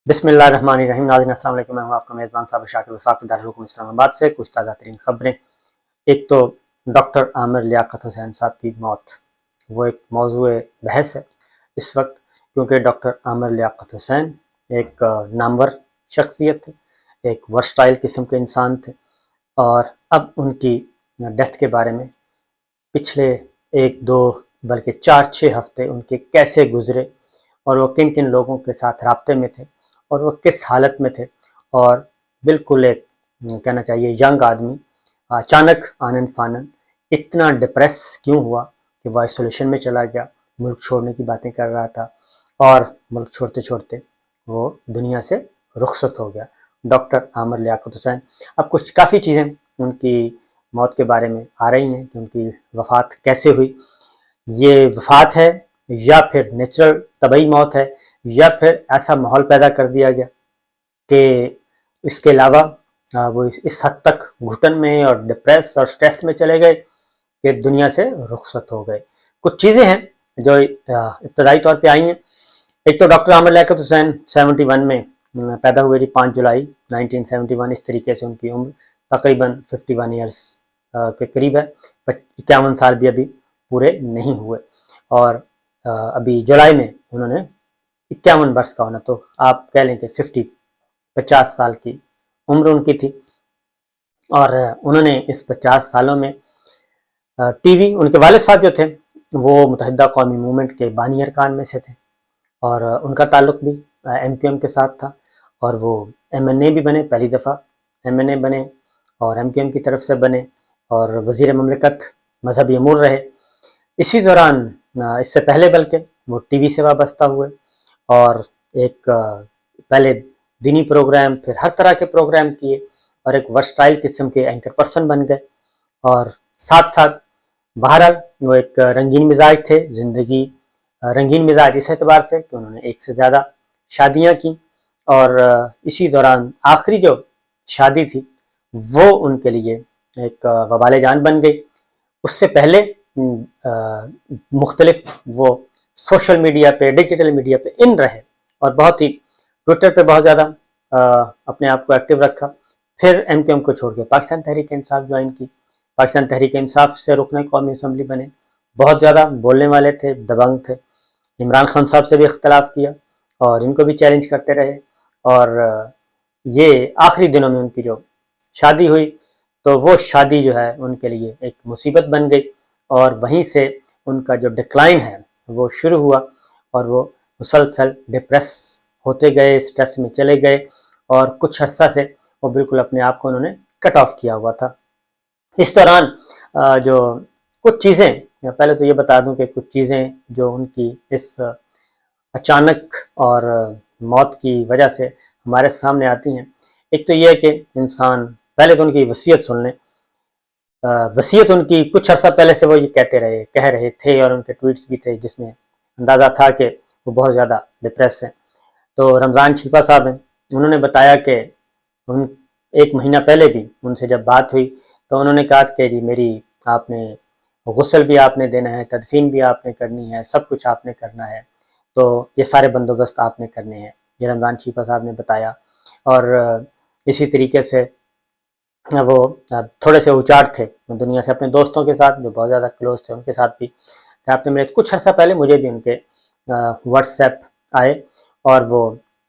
بسم اللہ الرحمن الرحیم۔ ناظرین السلام علیکم، میں ہوں آپ کا میزبان صاحب شاکر وفاق دارالحکومت اسلام آباد سے۔ کچھ تازہ ترین خبریں۔ ایک تو ڈاکٹر عامر لیاقت حسین صاحب کی موت، وہ ایک موضوع بحث ہے اس وقت، کیونکہ ڈاکٹر عامر لیاقت حسین ایک نامور شخصیت تھے، ایک ورسٹائل قسم کے انسان تھے، اور اب ان کی ڈیتھ کے بارے میں پچھلے ایک دو بلکہ 4-6 ہفتے ان کے کیسے گزرے، اور وہ کن کن لوگوں کے ساتھ رابطے میں تھے، اور وہ کس حالت میں تھے، اور بالکل ایک کہنا چاہیے ینگ آدمی اچانک آنن فانن اتنا ڈپریس کیوں ہوا کہ وہ آئسولیشن میں چلا گیا، ملک چھوڑنے کی باتیں کر رہا تھا، اور ملک چھوڑتے چھوڑتے وہ دنیا سے رخصت ہو گیا، ڈاکٹر عامر لیاقت حسین۔ اب کچھ کافی چیزیں ان کی موت کے بارے میں آ رہی ہیں کہ ان کی وفات کیسے ہوئی، یہ وفات ہے یا پھر نیچرل طبعی موت ہے، یا پھر ایسا ماحول پیدا کر دیا گیا کہ اس کے علاوہ وہ اس حد تک گھٹن میں اور ڈپریس اور سٹریس میں چلے گئے کہ دنیا سے رخصت ہو گئے۔ کچھ چیزیں ہیں جو ابتدائی طور پہ آئی ہیں۔ ایک تو ڈاکٹر عامر لیاقت حسین 71 میں پیدا ہوئے تھی، 5 جولائی 1971، اس طریقے سے ان کی عمر تقریباً 51 ایئرس کے قریب ہے، 51 سال بھی ابھی پورے نہیں ہوئے، اور ابھی جولائی میں انہوں نے 51 برس کا ہونا، تو آپ کہہ لیں کہ 50 سال کی عمر ان کی تھی، اور انہوں نے اس 50 سالوں میں ٹی وی، ان کے والد صاحب جو تھے وہ متحدہ قومی موومنٹ کے بانی ارکان میں سے تھے، اور ان کا تعلق بھی ایم کیو ایم کے ساتھ تھا، اور وہ ایم این اے بھی بنے، پہلی دفعہ ایم این اے بنے اور ایم کیو ایم کی طرف سے بنے، اور وزیر مملکت مذہبی امور رہے۔ اسی دوران اس سے پہلے بلکہ وہ ٹی وی سے وابستہ ہوئے، اور ایک پہلے دینی پروگرام، پھر ہر طرح کے پروگرام کیے، اور ایک ورسٹائل قسم کے اینکر پرسن بن گئے، اور ساتھ ساتھ بہرحال وہ ایک رنگین مزاج تھے۔ زندگی رنگین مزاج اس اعتبار سے کہ انہوں نے ایک سے زیادہ شادیاں کی، اور اسی دوران آخری جو شادی تھی وہ ان کے لیے ایک وبال جان بن گئی۔ اس سے پہلے مختلف وہ سوشل میڈیا پہ، ڈیجیٹل میڈیا پہ ان رہے، اور بہت ہی ٹویٹر پہ بہت زیادہ اپنے آپ کو ایکٹیو رکھا، پھر ایم کیو ایم کو چھوڑ کے پاکستان تحریک انصاف جوائن کی، پاکستان تحریک انصاف سے رکن قومی اسمبلی بنے، بہت زیادہ بولنے والے تھے، دبنگ تھے، عمران خان صاحب سے بھی اختلاف کیا اور ان کو بھی چیلنج کرتے رہے، اور یہ آخری دنوں میں ان کی جو شادی ہوئی تو وہ شادی جو ہے ان کے لیے ایک مصیبت بن گئی، اور وہیں سے ان کا جو ڈکلائن ہے وہ شروع ہوا، اور وہ مسلسل ڈپریس ہوتے گئے، سٹریس میں چلے گئے، اور کچھ عرصہ سے وہ بالکل اپنے آپ کو انہوں نے کٹ آف کیا ہوا تھا۔ اس دوران جو کچھ چیزیں، پہلے تو یہ بتا دوں کہ کچھ چیزیں جو ان کی اس اچانک اور موت کی وجہ سے ہمارے سامنے آتی ہیں، ایک تو یہ ہے کہ انسان پہلے تو ان کی وصیت سن لیں۔ وصیت ان کی کچھ عرصہ پہلے سے وہ یہ کہہ رہے تھے، اور ان کے ٹویٹس بھی تھے جس میں اندازہ تھا کہ وہ بہت زیادہ ڈپریس ہیں۔ تو رمضان چھیپا صاحب ہیں، انہوں نے بتایا کہ ایک مہینہ پہلے بھی ان سے جب بات ہوئی تو انہوں نے کہا کہ جی میری آپ نے غسل بھی آپ نے دینا ہے، تدفین بھی آپ نے کرنی ہے، سب کچھ آپ نے کرنا ہے، تو یہ سارے بندوبست آپ نے کرنے ہیں، یہ رمضان چھیپا صاحب نے بتایا۔ اور اسی طریقے سے وہ تھوڑے سے اچاٹ تھے دنیا سے، اپنے دوستوں کے ساتھ جو بہت زیادہ کلوز تھے ان کے ساتھ بھی رابطے میں۔ کچھ عرصہ پہلے مجھے بھی ان کے واٹس ایپ آئے، اور وہ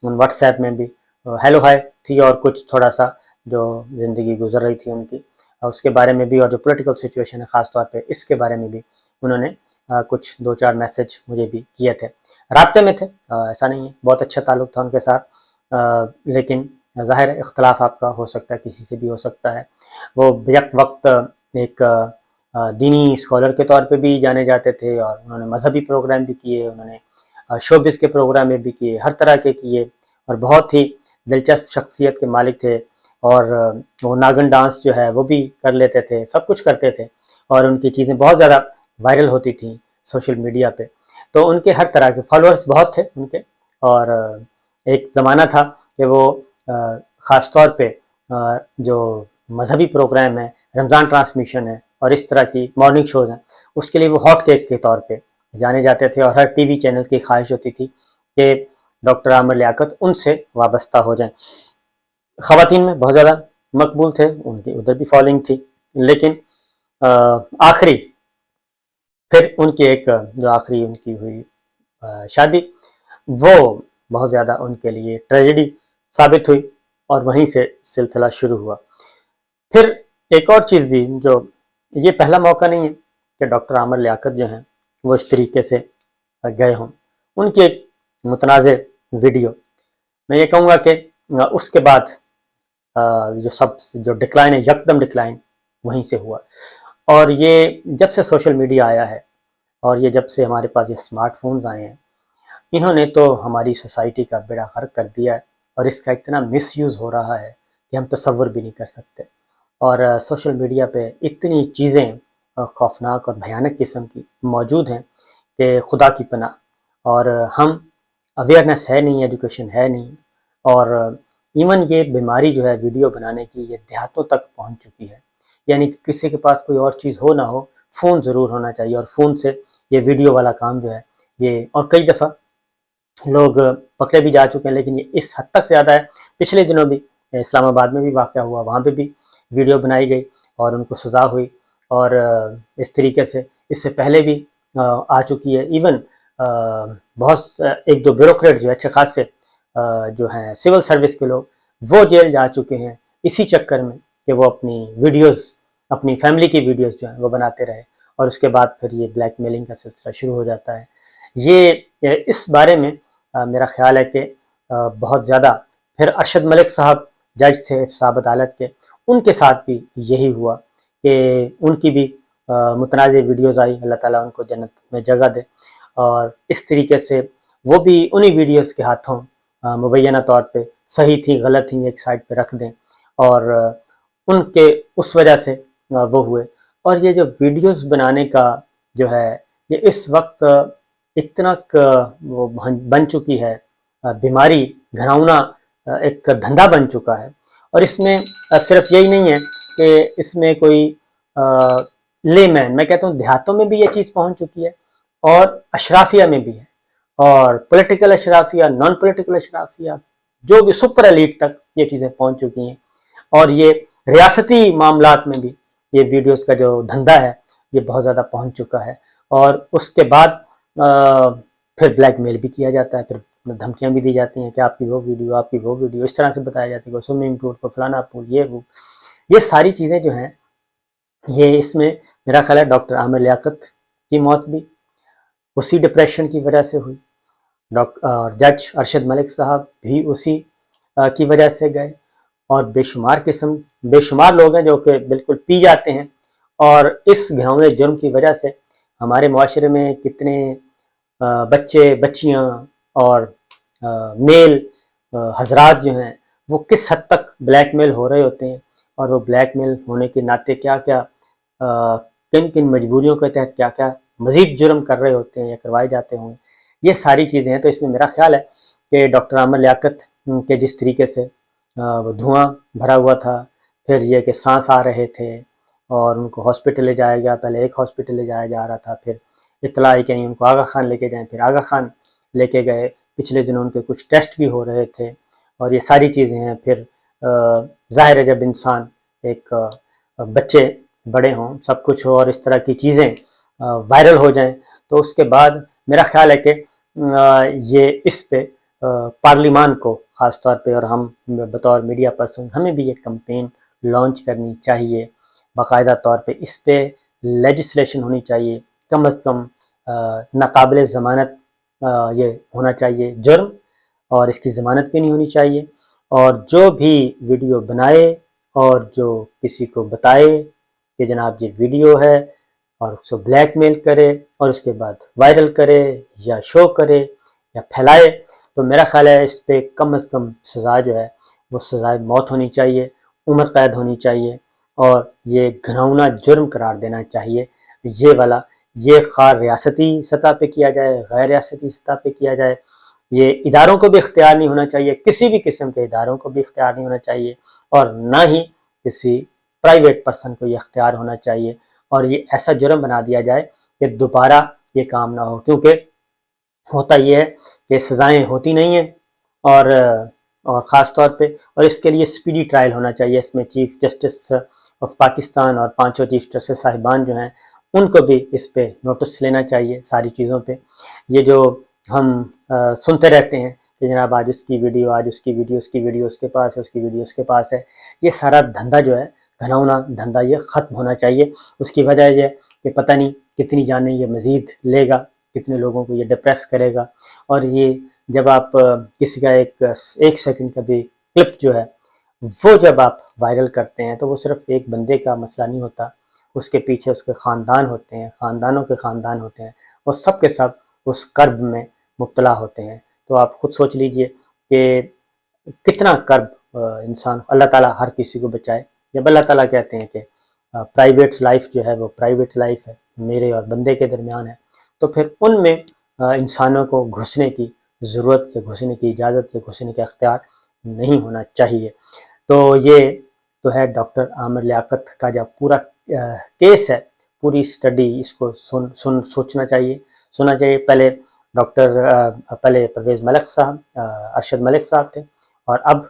ان واٹس ایپ میں بھی ہیلو ہائے تھی، اور کچھ تھوڑا سا جو زندگی گزر رہی تھی ان کی اس کے بارے میں بھی، اور جو پولیٹیکل سچویشن ہے خاص طور پہ اس کے بارے میں بھی انہوں نے کچھ 2-4 میسج مجھے بھی کیے تھے، رابطے میں تھے، ایسا نہیں ہے، بہت اچھا تعلق تھا ان کے ساتھ، لیکن ظاہر اختلاف آپ کا ہو سکتا ہے، کسی سے بھی ہو سکتا ہے۔ وہ یک وقت ایک دینی اسکالر کے طور پہ بھی جانے جاتے تھے، اور انہوں نے مذہبی پروگرام بھی کیے، انہوں نے شوبز کے پروگرام بھی کیے، ہر طرح کے کیے، اور بہت ہی دلچسپ شخصیت کے مالک تھے، اور وہ ناگن ڈانس جو ہے وہ بھی کر لیتے تھے، سب کچھ کرتے تھے، اور ان کی چیزیں بہت زیادہ وائرل ہوتی تھیں سوشل میڈیا پہ، تو ان کے ہر طرح کے فالوورز بہت تھے ان کے، اور ایک زمانہ تھا کہ وہ خاص طور پہ جو مذہبی پروگرام ہے، رمضان ٹرانسمیشن ہے، اور اس طرح کی مارننگ شوز ہیں، اس کے لیے وہ ہاٹ کیک کے طور پہ جانے جاتے تھے، اور ہر ٹی وی چینل کی خواہش ہوتی تھی کہ ڈاکٹر عامر لیاقت ان سے وابستہ ہو جائیں. خواتین میں بہت زیادہ مقبول تھے، ان کی ادھر بھی فالوئنگ تھی، لیکن آخری پھر ان کی ایک جو آخری ان کی ہوئی شادی وہ بہت زیادہ ان کے لیے ٹریجڈی ثابت ہوئی، اور وہیں سے سلسلہ شروع ہوا. پھر ایک اور چیز بھی، جو یہ پہلا موقع نہیں ہے کہ ڈاکٹر عامر لیاقت جو ہیں وہ اس طریقے سے گئے ہوں. ان کی ایک متنازع ویڈیو، میں یہ کہوں گا کہ اس کے بعد جو ڈکلائن ہے، یکدم ڈکلائن وہیں سے ہوا. اور یہ جب سے سوشل میڈیا آیا ہے، اور یہ جب سے ہمارے پاس یہ اسمارٹ فونز آئے ہیں، انہوں نے تو ہماری سوسائٹی کا بیڑا غرق کر دیا ہے، اور اس کا اتنا مس یوز ہو رہا ہے کہ ہم تصور بھی نہیں کر سکتے. اور سوشل میڈیا پہ اتنی چیزیں خوفناک اور بھیانک قسم کی موجود ہیں کہ خدا کی پناہ. اور ہم اویئرنیس ہے نہیں، ایجوکیشن ہے نہیں، اور ایون یہ بیماری جو ہے ویڈیو بنانے کی، یہ دیہاتوں تک پہنچ چکی ہے. یعنی کہ کسی کے پاس کوئی اور چیز ہو نہ ہو، فون ضرور ہونا چاہیے، اور فون سے یہ ویڈیو والا کام جو ہے یہ، اور کئی دفعہ لوگ پکڑے بھی جا چکے ہیں، لیکن یہ اس حد تک زیادہ ہے. پچھلے دنوں بھی اسلام آباد میں بھی واقعہ ہوا، وہاں پہ بھی ویڈیو بنائی گئی اور ان کو سزا ہوئی. اور اس طریقے سے اس سے پہلے بھی آ چکی ہے. ایون بہت ایک دو بیوروکریٹ جو اچھے خاصے جو ہیں سول سروس کے لوگ، وہ جیل جا چکے ہیں اسی چکر میں کہ وہ اپنی ویڈیوز، اپنی فیملی کی ویڈیوز جو ہیں وہ بناتے رہے، اور اس کے بعد پھر یہ بلیک میلنگ کا سلسلہ شروع ہو جاتا ہے. یہ اس بارے میں میرا خیال ہے کہ بہت زیادہ پھر ارشد ملک صاحب جج تھے احتساب عدالت کے، ان کے ساتھ بھی یہی ہوا کہ ان کی بھی متنازع ویڈیوز آئی. اللہ تعالیٰ ان کو جنت میں جگہ دے. اور اس طریقے سے وہ بھی انہی ویڈیوز کے ہاتھوں مبینہ طور پہ صحیح تھی غلط تھیں ایک سائڈ پہ رکھ دیں، اور ان کے اس وجہ سے وہ ہوئے. اور یہ جو ویڈیوز بنانے کا جو ہے، یہ اس وقت اتنا وہ بن چکی ہے بیماری، گھناؤنا ایک دھندا بن چکا ہے. اور اس میں صرف یہی نہیں ہے کہ اس میں کوئی لے مین، میں کہتا ہوں دیہاتوں میں بھی یہ چیز پہنچ چکی ہے، اور اشرافیہ میں بھی ہے، اور پولیٹیکل اشرافیہ، نان پولیٹیکل اشرافیہ، جو بھی سپر ایلیٹ تک یہ چیزیں پہنچ چکی ہیں. اور یہ ریاستی معاملات میں بھی یہ ویڈیوز کا جو دھندا ہے یہ بہت زیادہ پہنچ چکا ہے. اور اس کے بعد پھر بلیک میل بھی کیا جاتا ہے، پھر دھمکیاں بھی دی جاتی ہیں کہ آپ کی وہ ویڈیو، آپ کی وہ ویڈیو، اس طرح سے بتایا جاتا ہے کہ سوئمنگ پول کو فلانا پول، یہ وہ، یہ ساری چیزیں جو ہیں یہ اس میں میرا خیال ہے ڈاکٹر عامر لیاقت کی موت بھی اسی ڈپریشن کی وجہ سے ہوئی، اور جج ارشد ملک صاحب بھی اسی کی وجہ سے گئے. اور بے شمار لوگ ہیں جو کہ بالکل پی جاتے ہیں. اور اس گھناؤنے جرم کی وجہ سے ہمارے معاشرے میں کتنے بچے، بچیاں اور میل حضرات جو ہیں وہ کس حد تک بلیک میل ہو رہے ہوتے ہیں، اور وہ بلیک میل ہونے کے ناطے کیا کیا کن کن مجبوریوں کے تحت کیا کیا مزید جرم کر رہے ہوتے ہیں یا کروائے جاتے ہوں. یہ ساری چیزیں ہیں. تو اس میں میرا خیال ہے کہ ڈاکٹر عامر لیاقت کے جس طریقے سے وہ دھواں بھرا ہوا تھا، پھر یہ کہ سانس آ رہے تھے، اور ان کو ہاسپٹل لے جایا گیا، پہلے ایک ہاسپٹل لے جایا جا رہا تھا، پھر اطلاع آئی کہ ان کو آغا خان لے کے جائیں، پھر آغا خان لے کے گئے. پچھلے دنوں ان کے کچھ ٹیسٹ بھی ہو رہے تھے، اور یہ ساری چیزیں ہیں. پھر ظاہر ہے جب انسان ایک بچے بڑے ہوں، سب کچھ ہو، اور اس طرح کی چیزیں وائرل ہو جائیں، تو اس کے بعد میرا خیال ہے کہ یہ اس پہ پارلیمان کو خاص طور پہ، اور ہم بطور میڈیا پرسن ہمیں بھی یہ کمپین لانچ کرنی چاہیے باقاعدہ طور پہ. اس پہ لیجسلیشن ہونی چاہیے، کم از کم ناقابل ضمانت یہ ہونا چاہیے جرم، اور اس کی ضمانت بھی نہیں ہونی چاہیے. اور جو بھی ویڈیو بنائے اور جو کسی کو بتائے کہ جناب یہ ویڈیو ہے، اور اس کو بلیک میل کرے اور اس کے بعد وائرل کرے یا شو کرے یا پھیلائے، تو میرا خیال ہے اس پہ کم از کم سزا جو ہے وہ سزائے موت ہونی چاہیے، عمر قید ہونی چاہیے، اور یہ گھناؤنا جرم قرار دینا چاہیے. یہ والا، یہ خواہ ریاستی سطح پہ کیا جائے، غیر ریاستی سطح پہ کیا جائے، یہ اداروں کو بھی اختیار نہیں ہونا چاہیے، کسی بھی قسم کے اداروں کو بھی اختیار نہیں ہونا چاہیے، اور نہ ہی کسی پرائیویٹ پرسن کو یہ اختیار ہونا چاہیے. اور یہ ایسا جرم بنا دیا جائے کہ دوبارہ یہ کام نہ ہو. کیونکہ ہوتا یہ ہے کہ سزائیں ہوتی نہیں ہیں، اور خاص طور پہ اور اس کے لیے سپیڈی ٹرائل ہونا چاہیے. اس میں چیف جسٹس آف پاکستان اور 5 چیف جسٹس صاحبان جو ہیں ان کو بھی اس پہ نوٹس لینا چاہیے ساری چیزوں پہ. یہ جو ہم سنتے رہتے ہیں کہ جناب آج اس کی ویڈیو، آج اس کی ویڈیو، اس کی ویڈیو اس کے پاس ہے، اس کی ویڈیو اس کے پاس ہے، یہ سارا دھندا جو ہے گھناؤنا دھندا یہ ختم ہونا چاہیے. اس کی وجہ یہ کہ پتہ نہیں کتنی جانیں یہ مزید لے گا، کتنے لوگوں کو یہ ڈپریس کرے گا. اور یہ جب آپ کسی کا ایک سیکنڈ کا بھی کلپ جو ہے وہ جب آپ وائرل کرتے ہیں تو وہ صرف ایک بندے کا مسئلہ نہیں ہوتا، اس کے پیچھے اس کے خاندان ہوتے ہیں، خاندانوں کے خاندان ہوتے ہیں، اور سب کے سب اس کرب میں مبتلا ہوتے ہیں. تو آپ خود سوچ لیجئے کہ کتنا کرب انسان، اللہ تعالیٰ ہر کسی کو بچائے. جب اللہ تعالیٰ کہتے ہیں کہ پرائیویٹ لائف جو ہے وہ پرائیویٹ لائف ہے، میرے اور بندے کے درمیان ہے، تو پھر ان میں انسانوں کو گھسنے کی ضرورت یا گھسنے کی اجازت یا گھسنے کا اختیار نہیں ہونا چاہیے. تو یہ تو ہے ڈاکٹر عامر لیاقت کا جو پورا کیس ہے، پوری اسٹڈی اس کو سوچنا چاہیے، سننا چاہیے. پہلے پرویز ملک صاحب، ارشد ملک صاحب تھے، اور اب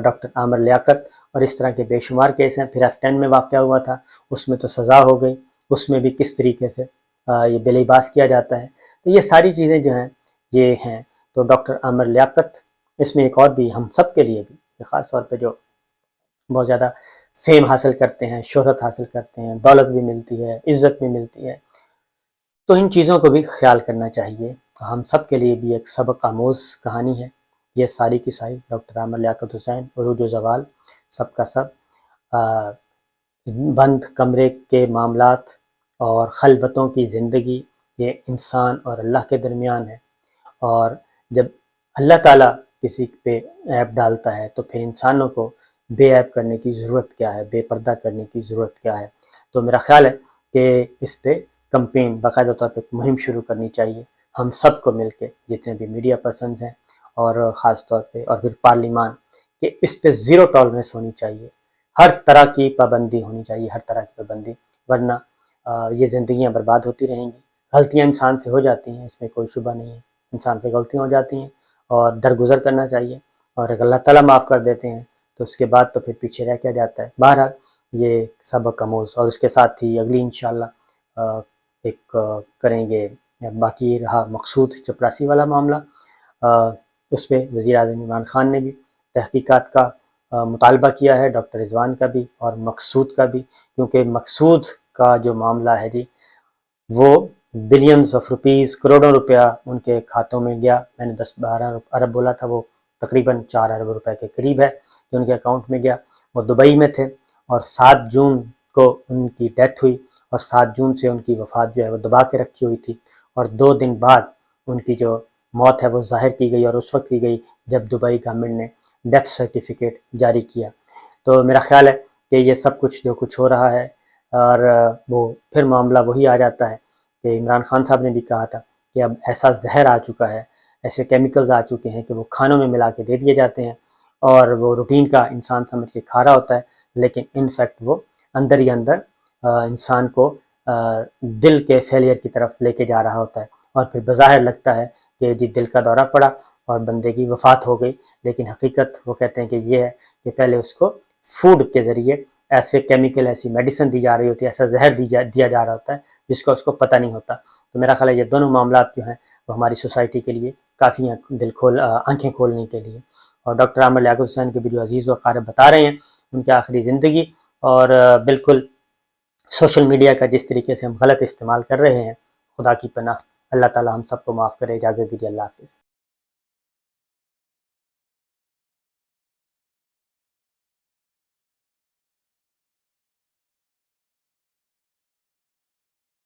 ڈاکٹر عامر لیاقت، اور اس طرح کے بے شمار کیس ہیں. پھر F10 میں واقعہ ہوا تھا، اس میں تو سزا ہو گئی، اس میں بھی کس طریقے سے یہ بے لباس کیا جاتا ہے. تو یہ ساری چیزیں جو ہیں یہ ہیں. تو ڈاکٹر عامر لیاقت، اس میں ایک اور بھی ہم سب کے لیے بھی خاص طور پہ جو بہت زیادہ فیم حاصل کرتے ہیں، شہرت حاصل کرتے ہیں، دولت بھی ملتی ہے، عزت بھی ملتی ہے، تو ان چیزوں کو بھی خیال کرنا چاہیے. ہم سب کے لیے بھی ایک سبق آموز کہانی ہے یہ ساری کی ساری. ڈاکٹر عامر لیاقت حسین، عروج و زوال، سب کا سب، بند کمرے کے معاملات اور خلوتوں کی زندگی، یہ انسان اور اللہ کے درمیان ہے. اور جب اللہ تعالیٰ کسی پہ عیب ڈالتا ہے تو پھر انسانوں کو بے عیب کرنے کی ضرورت کیا ہے، بے پردہ کرنے کی ضرورت کیا ہے. تو میرا خیال ہے کہ اس پہ کمپین باقاعدہ طور پہ مہم شروع کرنی چاہیے، ہم سب کو مل کے، جتنے بھی میڈیا پرسنز ہیں اور خاص طور پہ، اور پھر پارلیمان، کہ اس پہ زیرو ٹالرنس ہونی چاہیے. ہر طرح کی پابندی ہونی چاہیے، ہر طرح کی پابندی، ورنہ یہ زندگیاں برباد ہوتی رہیں گی. غلطیاں انسان سے ہو جاتی ہیں، اس میں کوئی شبہ نہیں ہے، انسان سے غلطیاں ہو جاتی ہیں اور درگزر کرنا چاہیے. اور اگر اللہ تعالیٰ معاف کر دیتے ہیں تو اس کے بعد تو پھر پیچھے رہ کیا جاتا ہے. بہرحال یہ سبق آموز، اور اس کے ساتھ ہی اگلی انشاءاللہ ایک کریں گے. باقی رہا مقصود چپراسی والا معاملہ، اس پہ وزیر اعظم عمران خان نے بھی تحقیقات کا مطالبہ کیا ہے، ڈاکٹر رضوان کا بھی اور مقصود کا بھی، کیونکہ مقصود کا جو معاملہ ہے جی وہ بلینز آف روپیز، کروڑوں روپیہ ان کے کھاتوں میں گیا. میں نے 10-12 ارب بولا تھا، وہ تقریباً 4 ارب روپے کے قریب ہے جو ان کے اکاؤنٹ میں گیا. وہ دبئی میں تھے اور 7 جون کو ان کی ڈیتھ ہوئی، اور 7 جون سے ان کی وفات جو ہے وہ دبا کے رکھی ہوئی تھی، اور 2 دن بعد ان کی جو موت ہے وہ ظاہر کی گئی، اور اس وقت کی گئی جب دبئی گورنمنٹ نے ڈیتھ سرٹیفکیٹ جاری کیا. تو میرا خیال ہے کہ یہ سب کچھ جو کچھ ہو رہا ہے، اور وہ پھر معاملہ وہی آ جاتا ہے کہ عمران خان صاحب نے بھی کہا تھا کہ اب ایسا زہر آ چکا ہے، ایسے کیمیکلز آ چکے ہیں کہ وہ کھانوں میں ملا کے دے دیے جاتے ہیں، اور وہ روٹین کا انسان سمجھ کے کھا رہا ہوتا ہے، لیکن ان فیکٹ وہ اندر ہی اندر انسان کو دل کے فیلئر کی طرف لے کے جا رہا ہوتا ہے. اور پھر بظاہر لگتا ہے کہ جی دل کا دورہ پڑا اور بندے کی وفات ہو گئی، لیکن حقیقت وہ کہتے ہیں کہ یہ ہے کہ پہلے اس کو فوڈ کے ذریعے ایسے کیمیکل، ایسی میڈیسن دی جا رہی ہوتی ہے، ایسا زہر دیا جا رہا ہوتا ہے جس کو اس کو پتہ نہیں ہوتا. تو میرا خیال ہے یہ دونوں معاملات جو ہیں وہ ہماری سوسائٹی کے لیے کافی ہیں آنکھیں کھولنے کے لیے. اور ڈاکٹر عامر لیاقت حسین کے بھی جو عزیز و اقارب بتا رہے ہیں ان کی آخری زندگی، اور بالکل سوشل میڈیا کا جس طریقے سے ہم غلط استعمال کر رہے ہیں، خدا کی پناہ، اللہ تعالی ہم سب کو معاف کرے. اجازت دیجیے، اللہ حافظ.